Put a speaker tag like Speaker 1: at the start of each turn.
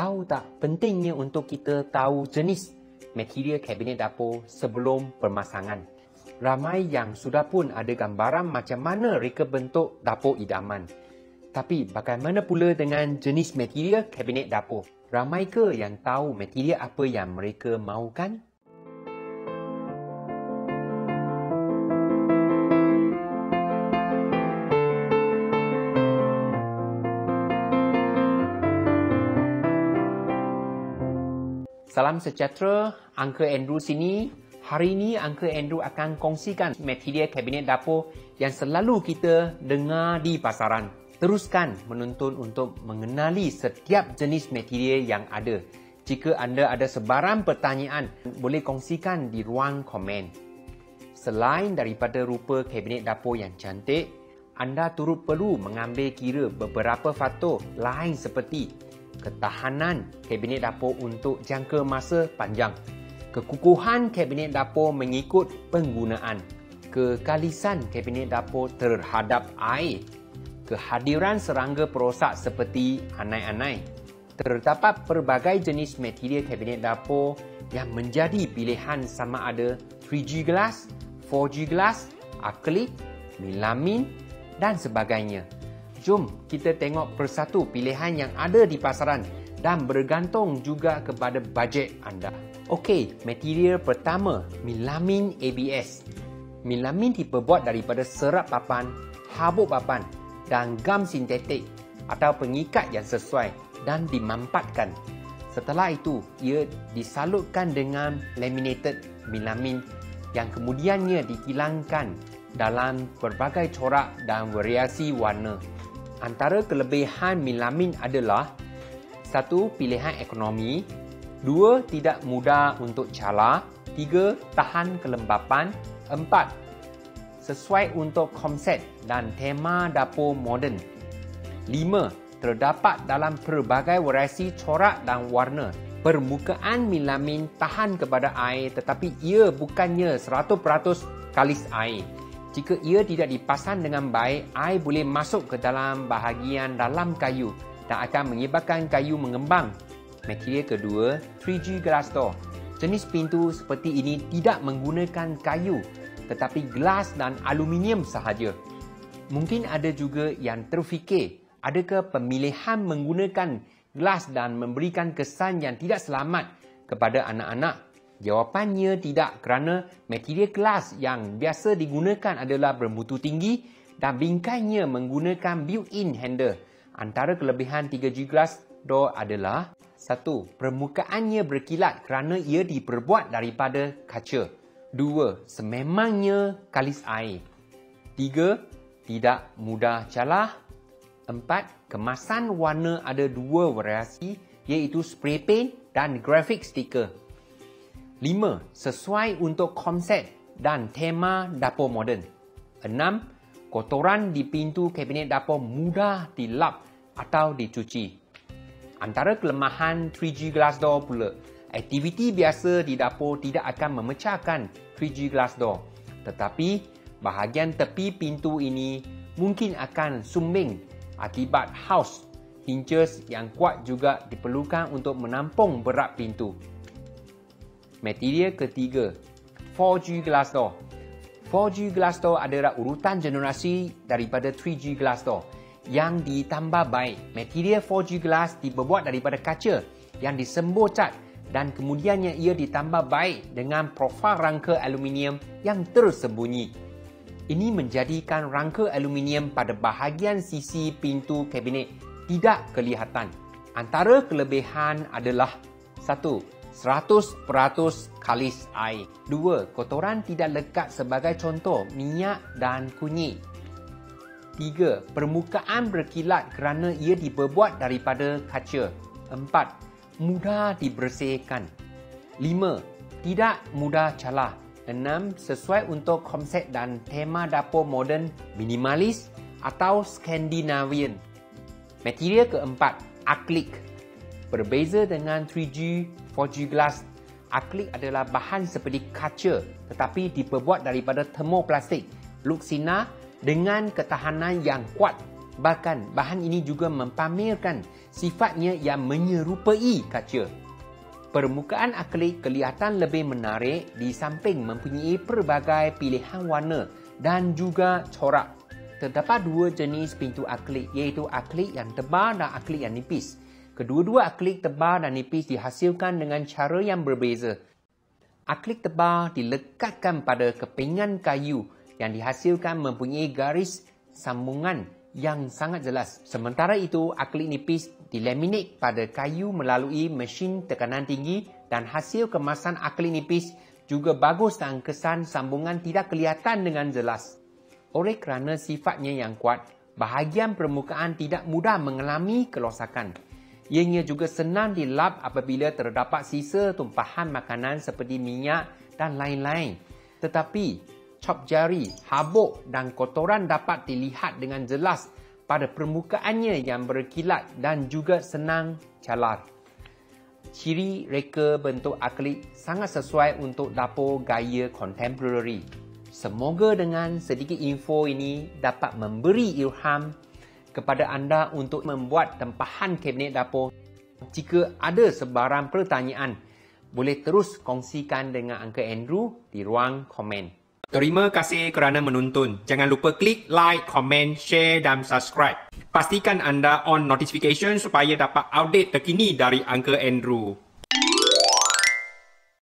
Speaker 1: Tahu tak pentingnya untuk kita tahu jenis material kabinet dapur sebelum pemasangan? Ramai yang sudah pun ada gambaran macam mana reka bentuk dapur idaman. Tapi bagaimana pula dengan jenis material kabinet dapur? Ramai ke yang tahu material apa yang mereka mahukan? Salam sejahtera, Uncle Andrew sini. Hari ini Uncle Andrew akan kongsikan material kabinet dapur yang selalu kita dengar di pasaran. Teruskan menuntun untuk mengenali setiap jenis material yang ada. Jika anda ada sebarang pertanyaan, boleh kongsikan di ruang komen. Selain daripada rupa kabinet dapur yang cantik, anda turut perlu mengambil kira beberapa faktor lain seperti ketahanan kabinet dapur untuk jangka masa panjang, kekukuhan kabinet dapur mengikut penggunaan, kekalisan kabinet dapur terhadap air, kehadiran serangga perosak seperti anai-anai. Terdapat pelbagai jenis material kabinet dapur yang menjadi pilihan sama ada 3G glass, 4G glass, akrilik, melamin dan sebagainya. Jom kita tengok persatu pilihan yang ada di pasaran dan bergantung juga kepada bajet anda. Okey, material pertama, melamin ABS. Melamin diperbuat daripada serat papan, habuk papan dan gam sintetik atau pengikat yang sesuai dan dimampatkan. Setelah itu, ia disalutkan dengan laminated melamin yang kemudiannya dikilangkan dalam berbagai corak dan variasi warna. Antara kelebihan melamin adalah 1. Pilihan ekonomi, 2. Tidak mudah untuk calar, 3. Tahan kelembapan, 4. Sesuai untuk konsep dan tema dapur moden, 5. Terdapat dalam pelbagai variasi corak dan warna. Permukaan melamin tahan kepada air tetapi ia bukannya 100% kalis air. Jika ia tidak dipasang dengan baik, air boleh masuk ke dalam bahagian dalam kayu dan akan menyebabkan kayu mengembang. Material kedua, 3G glass door. Jenis pintu seperti ini tidak menggunakan kayu tetapi gelas dan aluminium sahaja. Mungkin ada juga yang terfikir, adakah pemilihan menggunakan gelas dan memberikan kesan yang tidak selamat kepada anak-anak? Jawapannya tidak, kerana material gelas yang biasa digunakan adalah bermutu tinggi dan bingkainya menggunakan built-in handle. Antara kelebihan 3G glass door adalah 1. Permukaannya berkilat kerana ia diperbuat daripada kaca. 2. Sememangnya kalis air. 3. Tidak mudah calar. 4. Kemasan warna ada 2 variasi iaitu spray paint dan graphic sticker. 5. Sesuai untuk konsep dan tema dapur moden. 6. Kotoran di pintu kabinet dapur mudah dilap atau dicuci. Antara kelemahan 3G glass door pula, aktiviti biasa di dapur tidak akan memecahkan 3G glass door. Tetapi, bahagian tepi pintu ini mungkin akan sumbing akibat house hinges yang kuat juga diperlukan untuk menampung berat pintu. Material ketiga, 4G glass door. 4G glass door adalah urutan generasi daripada 3G glass door yang ditambah baik. Material 4G glass diperbuat daripada kaca yang disembur cat dan kemudiannya ia ditambah baik dengan profil rangka aluminium yang tersembunyi. Ini menjadikan rangka aluminium pada bahagian sisi pintu kabinet tidak kelihatan. Antara kelebihan adalah 1. 100% kalis air. 2. Kotoran tidak lekat sebagai contoh minyak dan kunyit. 3. Permukaan berkilat kerana ia diperbuat daripada kaca. 4. Mudah dibersihkan. 5. Tidak mudah calar. 6. Sesuai untuk konsep dan tema dapur moden, minimalis atau Scandinavian. Material keempat, akrilik. Berbeza dengan 3G, 4G glass, akrilik adalah bahan seperti kaca tetapi diperbuat daripada termoplastik, luksina dengan ketahanan yang kuat. Bahkan bahan ini juga mempamerkan sifatnya yang menyerupai kaca. Permukaan akrilik kelihatan lebih menarik di samping mempunyai pelbagai pilihan warna dan juga corak. Terdapat dua jenis pintu akrilik, iaitu akrilik yang tebal dan akrilik yang nipis. Kedua-dua akrilik tebal dan nipis dihasilkan dengan cara yang berbeza. Akrilik tebal dilekatkan pada kepingan kayu yang dihasilkan mempunyai garis sambungan yang sangat jelas. Sementara itu, akrilik nipis dilaminate pada kayu melalui mesin tekanan tinggi dan hasil kemasan akrilik nipis juga bagus dan kesan sambungan tidak kelihatan dengan jelas. Oleh kerana sifatnya yang kuat, bahagian permukaan tidak mudah mengalami kerosakan. Ianya juga senang dilap apabila terdapat sisa tumpahan makanan seperti minyak dan lain-lain. Tetapi, cap jari, habuk dan kotoran dapat dilihat dengan jelas pada permukaannya yang berkilat dan juga senang calar. Ciri reka bentuk akrilik sangat sesuai untuk dapur gaya kontemporari. Semoga dengan sedikit info ini dapat memberi ilham kepada anda untuk membuat tempahan kabinet dapur. Jika ada sebarang pertanyaan, boleh terus kongsikan dengan Uncle Andrew di ruang komen. Terima kasih kerana menonton. Jangan lupa klik like, komen, share dan subscribe. Pastikan anda on notification supaya dapat update terkini dari Uncle Andrew.